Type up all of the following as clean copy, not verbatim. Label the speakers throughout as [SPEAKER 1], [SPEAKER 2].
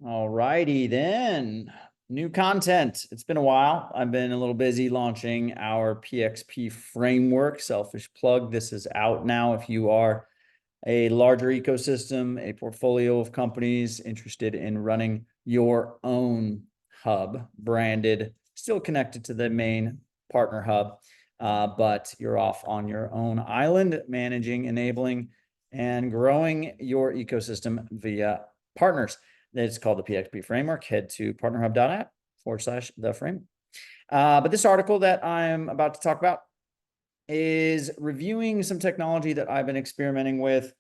[SPEAKER 1] All righty then. New content. It's been a while. I've been a little busy launching our PXP framework. Selfish plug. This is out now. If you are a larger ecosystem, a portfolio of companies interested in running your own hub, branded, still connected to the main partner hub, but you're off on your own island, managing, enabling, and growing your ecosystem via partners. It's called the PXP framework. Head to partnerhub.app/the framework. But this article that I'm about to talk about is reviewing some technology that I've been experimenting with,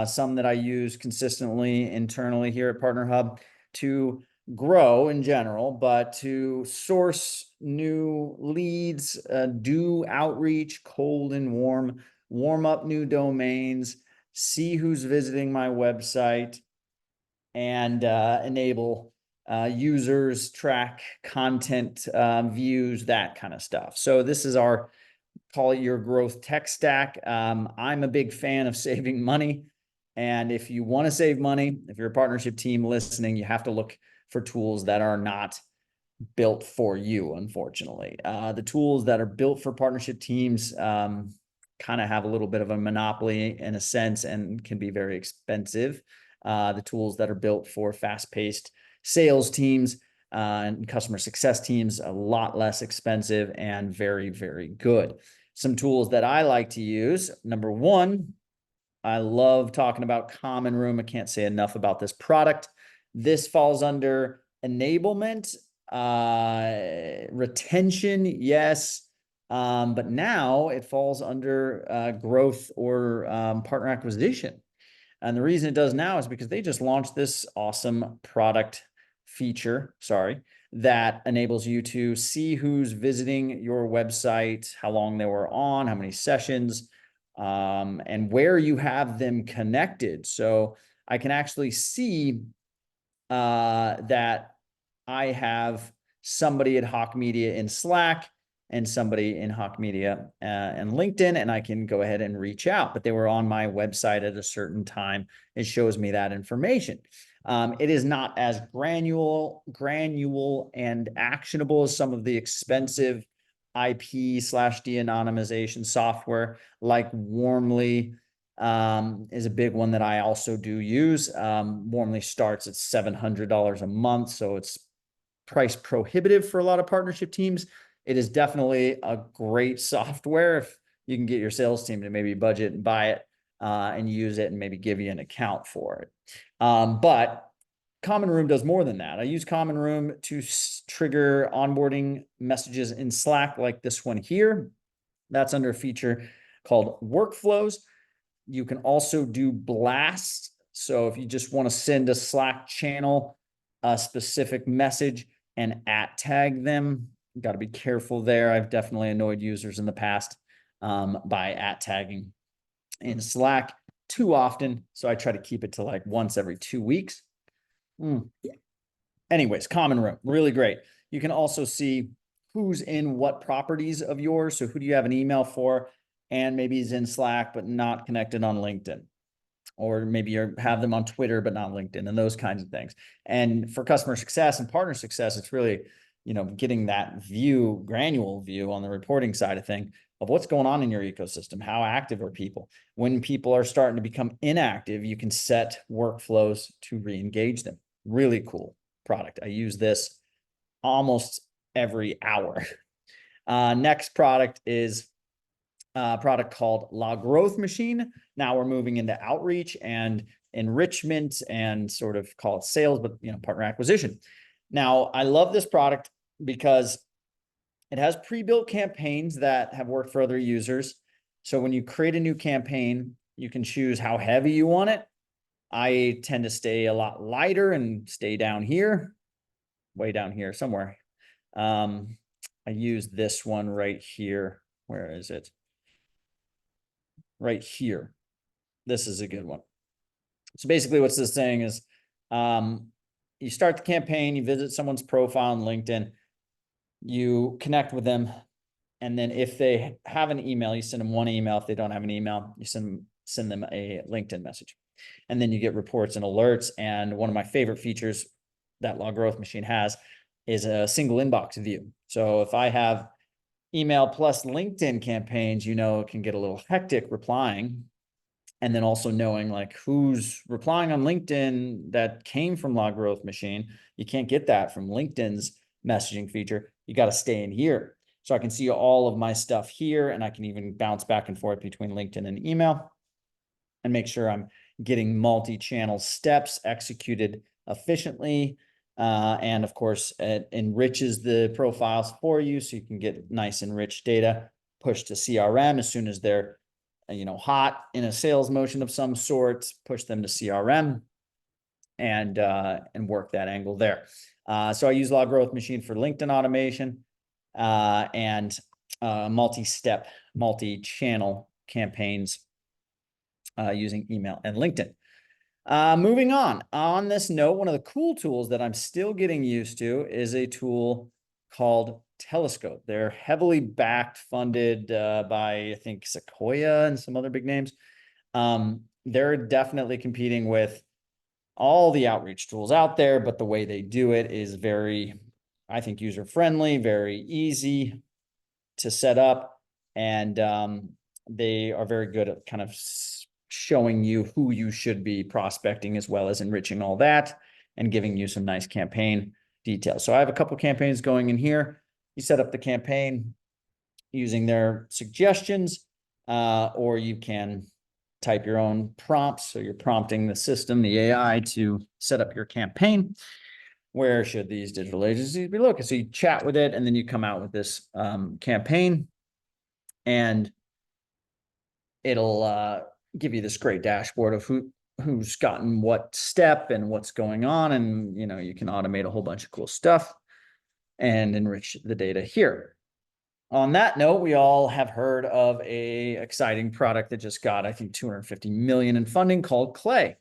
[SPEAKER 1] some that I use consistently internally here at Partner Hub to grow in general, but to source new leads, do outreach, cold and warm up new domains, see who's visiting my website, and enable users, track content views, that kind of stuff. So this is our, call it your growth tech stack. I'm a big fan of saving money. And if you want to save money, if you're a partnership team listening, you have to look for tools that are not built for you, unfortunately. The tools that are built for partnership teams kind of have a little bit of a monopoly in a sense and can be very expensive. The tools that are built for fast-paced sales teams and customer success teams, a lot less expensive and very, very good. Some tools that I like to use. Number one, I love talking about Common Room. I can't say enough about this product. This falls under enablement, retention, yes. But now it falls under growth or partner acquisition. And the reason it does now is because they just launched this awesome product feature, that enables you to see who's visiting your website, how long they were on, how many sessions, and where you have them connected. So I can actually see that I have somebody at Hawk Media in Slack and somebody in Hawk Media and LinkedIn, and I can go ahead and reach out, but they were on my website at a certain time. It shows me that information. It is not as granular and actionable as some of the expensive IP/de-anonymization software like Warmly is a big one that I also do use. Warmly starts at $700 a month, so it's price prohibitive for a lot of partnership teams. It is definitely a great software if you can get your sales team to maybe budget and buy it and use it and maybe give you an account for it. But Common Room does more than that. I use Common Room to trigger onboarding messages in Slack like this one here. That's under a feature called workflows. You can also do blasts. So if you just want to send a Slack channel a specific message and @tag them, you got to be careful there. I've definitely annoyed users in the past by @tagging in Slack too often. So I try to keep it to like once every 2 weeks. Anyways, Common Room, really great. You can also see who's in what properties of yours. So who do you have an email for? And maybe he's in Slack, but not connected on LinkedIn. Or maybe you have them on Twitter, but not LinkedIn, and those kinds of things. And for customer success and partner success, it's really, getting that view, granular view on the reporting side of thing of what's going on in your ecosystem. How active are people? When people are starting to become inactive, you can set workflows to re-engage them. Really cool product. I use this almost every hour. Next product is a product called La Growth Machine. Now we're moving into outreach and enrichment and sort of call it sales, but partner acquisition. Now I love this product because it has pre-built campaigns that have worked for other users. So when you create a new campaign, you can choose how heavy you want it. I tend to stay a lot lighter and stay down here, way down here somewhere. I use this one right here. Where is it? Right here. This is a good one. So basically what's this saying is you start the campaign, you visit someone's profile on LinkedIn, you connect with them, and then if they have an email, you send them one email. If they don't have an email, you send them a LinkedIn message. And then you get reports and alerts. And one of my favorite features that Log Growth Machine has is a single inbox view. So if I have email plus LinkedIn campaigns, it can get a little hectic replying. And then also knowing like who's replying on LinkedIn that came from Log Growth Machine. You can't get that from LinkedIn's messaging feature. You got to stay in here. So I can see all of my stuff here, and I can even bounce back and forth between LinkedIn and email and make sure I'm getting multi-channel steps executed efficiently. And of course, it enriches the profiles for you so you can get nice enriched data pushed to CRM as soon as they're hot in a sales motion of some sort, push them to CRM and work that angle there. So I use Log Growth Machine for LinkedIn automation and multi-step, multi-channel campaigns using email and LinkedIn. Moving on this note, one of the cool tools that I'm still getting used to is a tool called Telescope. They're heavily backed, funded by, I think, Sequoia and some other big names. They're definitely competing with all the outreach tools out there, but the way they do it is very, I think, user-friendly, very easy to set up, and they are very good at kind of showing you who you should be prospecting, as well as enriching all that and giving you some nice campaign details. So I have a couple campaigns going in here. You set up the campaign using their suggestions, or you can type your own prompts. So you're prompting the system, the AI, to set up your campaign. Where should these digital agencies be looking? So you chat with it, and then you come out with this campaign, and it'll give you this great dashboard of who's gotten what step and what's going on. And, you can automate a whole bunch of cool stuff and enrich the data here. On that note, we all have heard of a exciting product that just got, I think, 250 million in funding called Clay.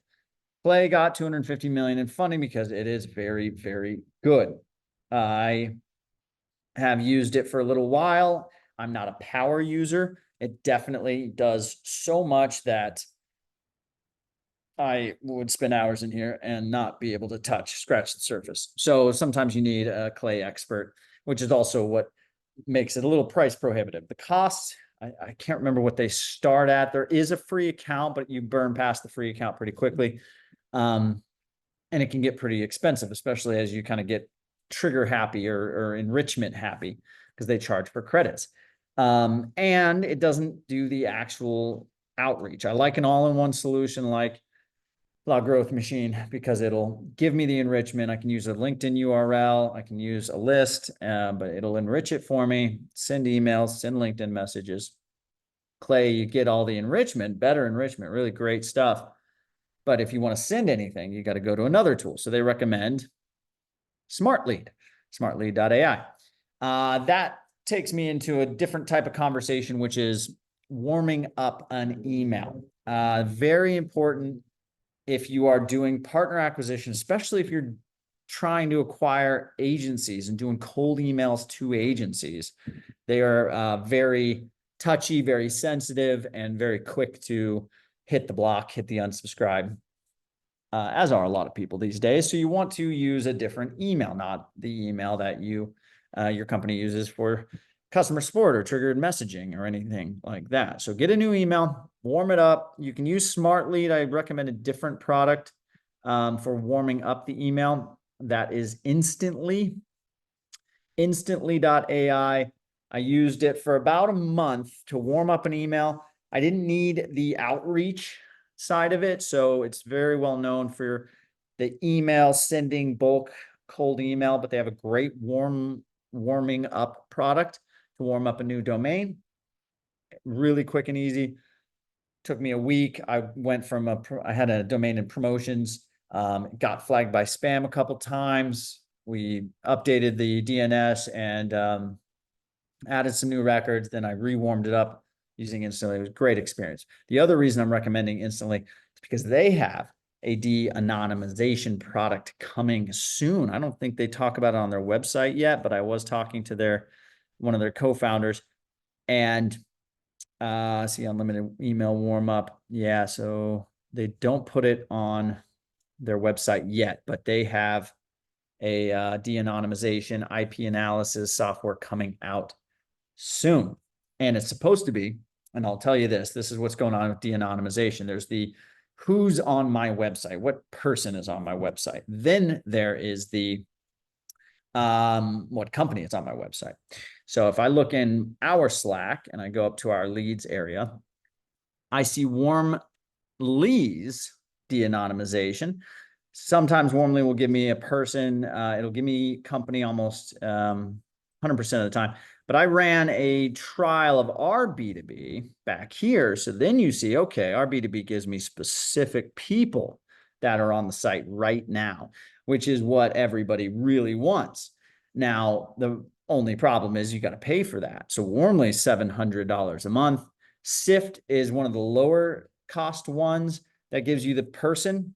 [SPEAKER 1] Clay got 250 million in funding because it is very, very good. I have used it for a little while. I'm not a power user. It definitely does so much that I would spend hours in here and not be able to scratch the surface. So sometimes you need a Clay expert, which is also what makes it a little price prohibitive. The cost, I can't remember what they start at. There is a free account, but you burn past the free account pretty quickly. And it can get pretty expensive, especially as you kind of get trigger happy or enrichment happy, because they charge for credits. And it doesn't do the actual outreach. I like an all-in-one solution like Log Growth Machine because it'll give me the enrichment. I can use a LinkedIn URL. I can use a list, but it'll enrich it for me, send emails, send LinkedIn messages. Clay, you get all the enrichment, better enrichment, really great stuff. But if you want to send anything, you got to go to another tool. So they recommend SmartLead, smartlead.ai. That takes me into a different type of conversation, which is warming up an email. Very important if you are doing partner acquisition, especially if you're trying to acquire agencies and doing cold emails to agencies. They are very touchy, very sensitive, and very quick to hit the block, hit the unsubscribe, as are a lot of people these days. So you want to use a different email, not the email that your company uses for customer support or triggered messaging or anything like that. So get a new email, warm it up. You can use SmartLead. I recommend a different product for warming up the email. That is Instantly, instantly.ai. I used it for about a month to warm up an email. I didn't need the outreach side of it. So it's very well known for the email sending bulk cold email, but they have a great warming up product to warm up a new domain. Really quick and easy. Took me a week. I went from I had a domain in promotions, got flagged by spam a couple times. We updated the DNS and added some new records. Then I rewarmed it up using Instantly. It was a great experience. The other reason I'm recommending Instantly is because they have a de-anonymization product coming soon. I don't think they talk about it on their website yet, but I was talking to one of their co-founders, and see unlimited email warm up. Yeah, so they don't put it on their website yet, but they have de-anonymization IP analysis software coming out soon. And it's supposed to be, and I'll tell you this is what's going on with de-anonymization. There's the who's on my website, what person is on my website. Then there is the what company is on my website. So if I look in our Slack and I go up to our leads area, I see Warm Leads de-anonymization. Sometimes Warmly will give me a person. It'll give me company almost 100% of the time. But I ran a trial of our B2B back here. So then you see, okay, our B2B gives me specific people that are on the site right now, which is what everybody really wants. Now, the only problem is you got to pay for that. So Warmly is $700 a month. Sift is one of the lower cost ones that gives you the person.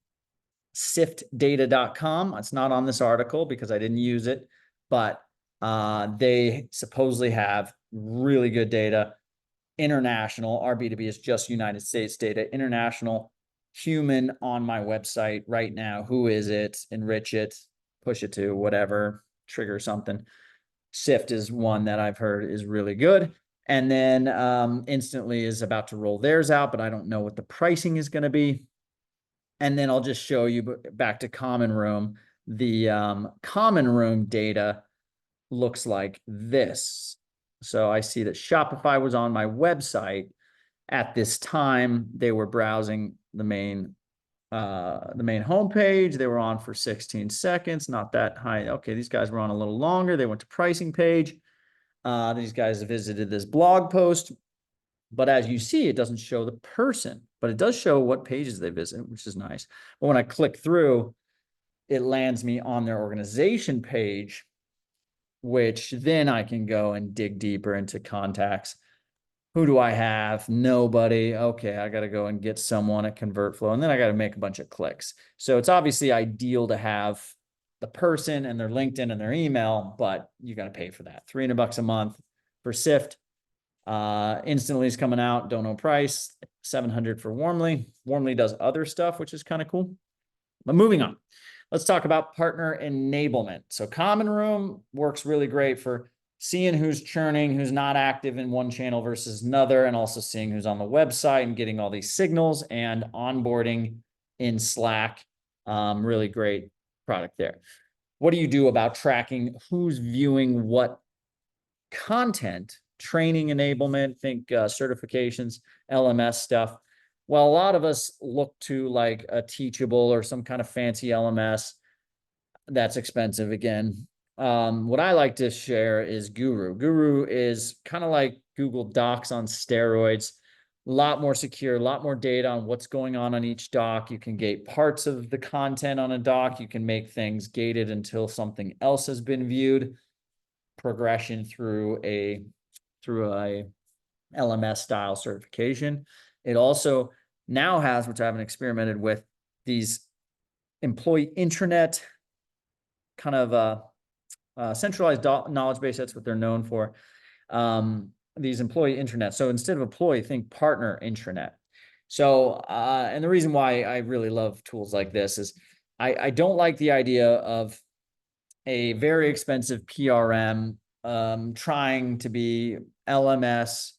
[SPEAKER 1] Siftdata.com. It's not on this article because I didn't use it, but they supposedly have really good data. International, our B2B is just United States data. International human on my website right now. Who is it? Enrich it, push it to whatever, trigger something. Sift is one that I've heard is really good. And then Instantly is about to roll theirs out, but I don't know what the pricing is going to be. And then I'll just show you back to Common Room. The Common Room data looks like this. So I see that Shopify was on my website at this time. They were browsing the main homepage. They were on for 16 seconds, not that high. Okay, these guys were on a little longer. They went to pricing page. These guys visited this blog post. But as you see, it doesn't show the person, but it does show what pages they visit, which is nice. But when I click through, it lands me on their organization page, which then I can go and dig deeper into contacts. Who do I have? Nobody. Okay, I got to go and get someone at ConvertFlow, and then I got to make a bunch of clicks. So it's obviously ideal to have the person and their LinkedIn and their email, but you got to pay for that. $300 a month for Sift. Instantly is coming out. Don't know price. $700 for Warmly. Warmly does other stuff, which is kind of cool. But moving on, let's talk about partner enablement. So Common Room works really great for seeing who's churning, who's not active in one channel versus another, and also seeing who's on the website and getting all these signals and onboarding in Slack. Really great product there. What do you do about tracking who's viewing what content? Training enablement, think certifications, LMS stuff. Well, a lot of us look to like a Teachable or some kind of fancy LMS that's expensive again. What I like to share is Guru. Guru is kind of like Google Docs on steroids, a lot more secure, a lot more data on what's going on each doc. You can gate parts of the content on a doc. You can make things gated until something else has been viewed. Progression through a LMS style certification. It also now has, which I haven't experimented with, these employee intranet kind of centralized knowledge base. That's what they're known for. These employee intranet. So instead of employee, think partner intranet. So, and the reason why I really love tools like this is I don't like the idea of a very expensive PRM trying to be LMS,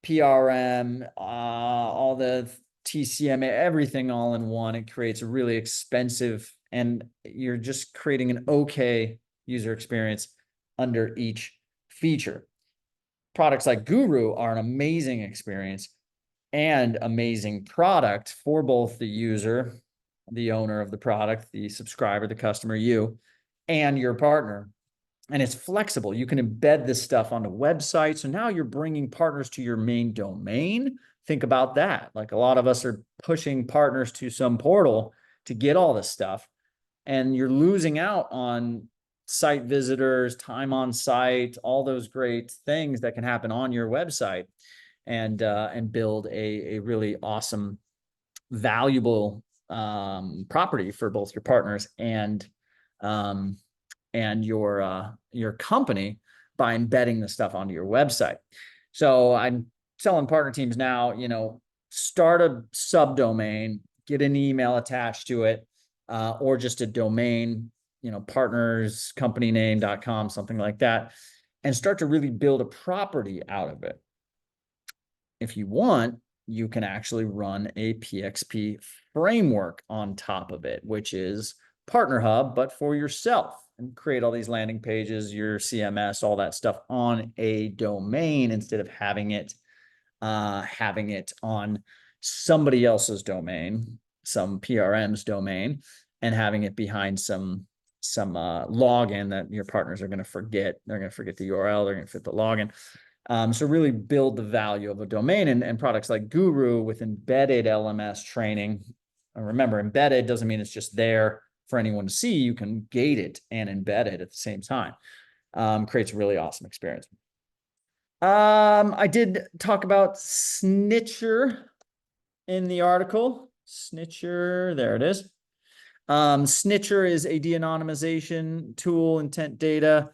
[SPEAKER 1] PRM, all the TCM, everything all in one. It creates a really expensive, and you're just creating an okay user experience under each feature. Products like Guru are an amazing experience and amazing product for both the user, the owner of the product, the subscriber, the customer, you, and your partner. And it's flexible. You can embed this stuff onto websites. So now you're bringing partners to your main domain. Think about that. Like a lot of us are pushing partners to some portal to get all this stuff. And you're losing out on site visitors, time on site, all those great things that can happen on your website, and build a really awesome, valuable property for both your partners and your company by embedding the stuff onto your website. So I'm telling partner teams now, start a subdomain, get an email attached to it, or just a domain, partners, company name.com, something like that, and start to really build a property out of it. If you want, you can actually run a PXP framework on top of it, which is Partner Hub, but for yourself, and create all these landing pages, your CMS, all that stuff on a domain instead of having it on somebody else's domain, some PRM's domain, and having it behind some login that your partners are going to forget. They're going to forget the URL. They're going to forget the login. So really build the value of a domain, and products like Guru with embedded LMS training. Remember, embedded doesn't mean it's just there for anyone to see. You can gate it and embed it at the same time. Creates a really awesome experience. I did talk about Snitcher in the article. Snitcher, there it is. Snitcher is a de-anonymization tool, intent data.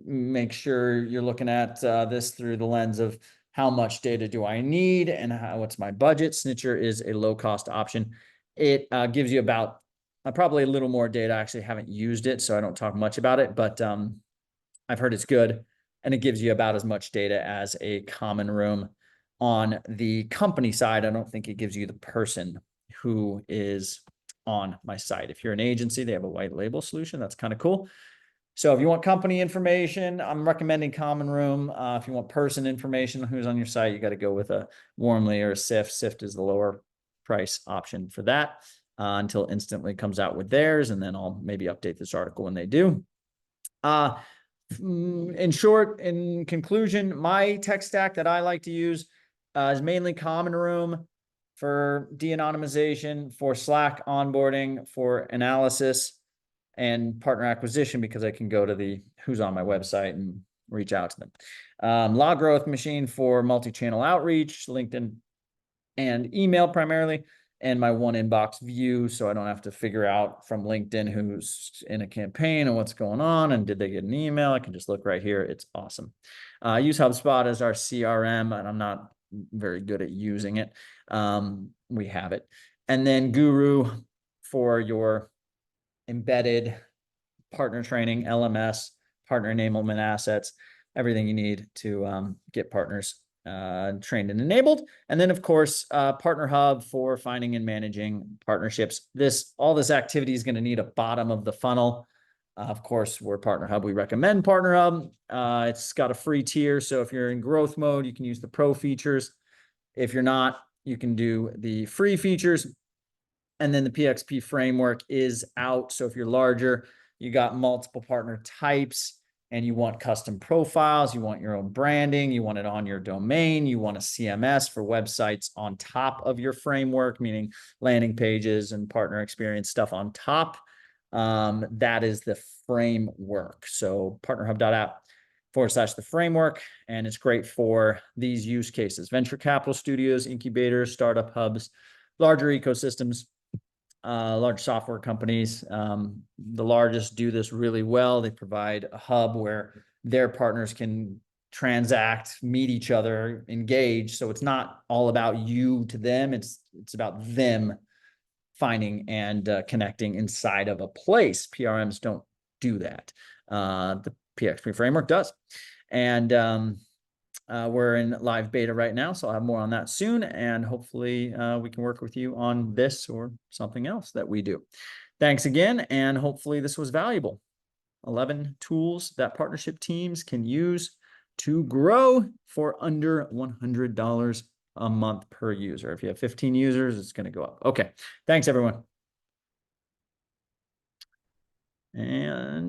[SPEAKER 1] Make sure you're looking at this through the lens of how much data do I need and what's my budget. Snitcher is a low-cost option. It gives you about probably a little more data. I actually haven't used it, so I don't talk much about it, but I've heard it's good, and it gives you about as much data as a common room. On the company side, I don't think it gives you the person who is on my site. If you're an agency, they have a white label solution. That's kind of cool. So if you want company information, I'm recommending Common Room. If you want person information, who's on your site, you got to go with a Warmly or a Sift. Sift is the lower price option for that until Instantly comes out with theirs, and then I'll maybe update this article when they do. In short, in conclusion, my tech stack that I like to use is mainly Common Room for de-anonymization, for Slack onboarding, for analysis, and partner acquisition, because I can go to the who's on my website and reach out to them. Log Growth Machine for multi-channel outreach, LinkedIn and email primarily, and my one inbox view, so I don't have to figure out from LinkedIn who's in a campaign and what's going on and did they get an email. I can just look right here. It's awesome. I use HubSpot as our CRM, and I'm not very good at using it. We have it. And then Guru for your embedded partner training, LMS, partner enablement assets, everything you need to get partners trained and enabled. And then, of course, Partner Hub for finding and managing partnerships. All this activity is going to need a bottom of the funnel. Of course, we're Partner Hub. We recommend Partner Hub. It's got a free tier. So if you're in growth mode, you can use the pro features. If you're not, you can do the free features. And then the PXP framework is out. So if you're larger, you got multiple partner types, and you want custom profiles, you want your own branding, you want it on your domain, you want a CMS for websites on top of your framework, meaning landing pages and partner experience stuff on top. That is the framework. So partnerhub.app/the framework. And it's great for these use cases: venture capital studios, incubators, startup hubs, larger ecosystems, large software companies. The largest do this really well. They provide a hub where their partners can transact, meet each other, engage. So it's not all about you to them. It's about them finding and connecting inside of a place. PRMs don't do that. The PXP framework does. And we're in live beta right now, so I'll have more on that soon. And hopefully we can work with you on this or something else that we do. Thanks again. And hopefully this was valuable. 11 tools that partnership teams can use to grow for under $100 a month per user. If you have 15 users, it's going to go up. Okay. Thanks, everyone. And